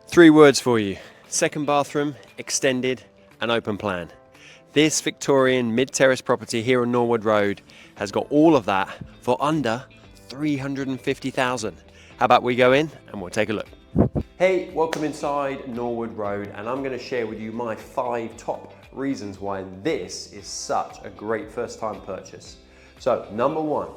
Three words for you: second bathroom, extended and open plan. This Victorian mid-terrace property here on Norwood Road has got all of that for under 350,000. How about we go in and we'll take a look. Hey, welcome inside Norwood Road, and I'm going to share with you my 5 top reasons why this is such a great first time purchase. So number 1,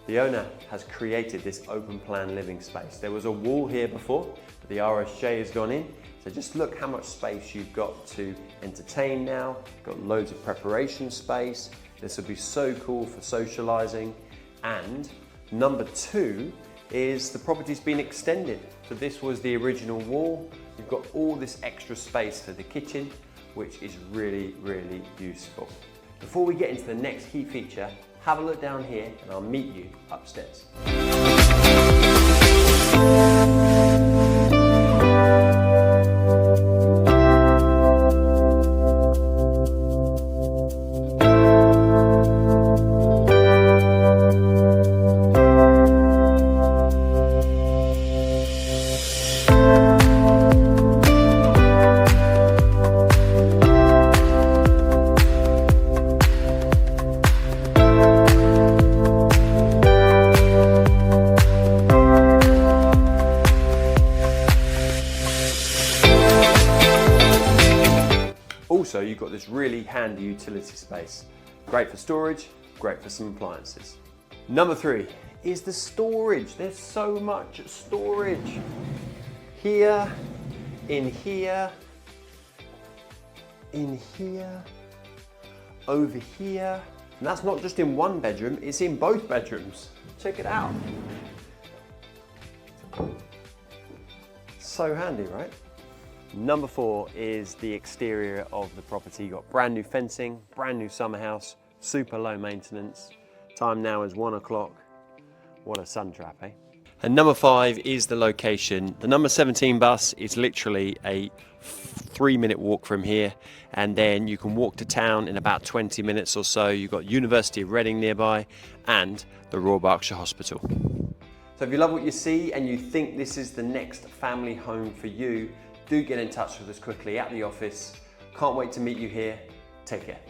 the owner has created this open plan living space. There was a wall here before, but the RSJ has gone in. So just look how much space you've got to entertain now. Got loads of preparation space. This will be so cool for socializing. And number 2 is the property's been extended. So this was the original wall. You've got all this extra space for the kitchen, which is really, really useful. Before we get into the next key feature, have a look down here and I'll meet you upstairs. Also, you've got this really handy utility space. Great for storage, great for some appliances. Number 3 is the storage. There's so much storage. Here, in here, over here. And that's not just in one bedroom, it's in both bedrooms. Check it out. So handy, right? Number 4 is the exterior of the property. You've got brand new fencing, brand new summer house, super low maintenance. Time now is 1 o'clock. What a sun trap, eh? And number 5 is the location. The number 17 bus is literally a 3-minute walk from here, and then you can walk to town in about 20 minutes or so. You've got University of Reading nearby and the Royal Berkshire Hospital. So if you love what you see and you think this is the next family home for you, do get in touch with us quickly at the office. Can't wait to meet you here. Take care.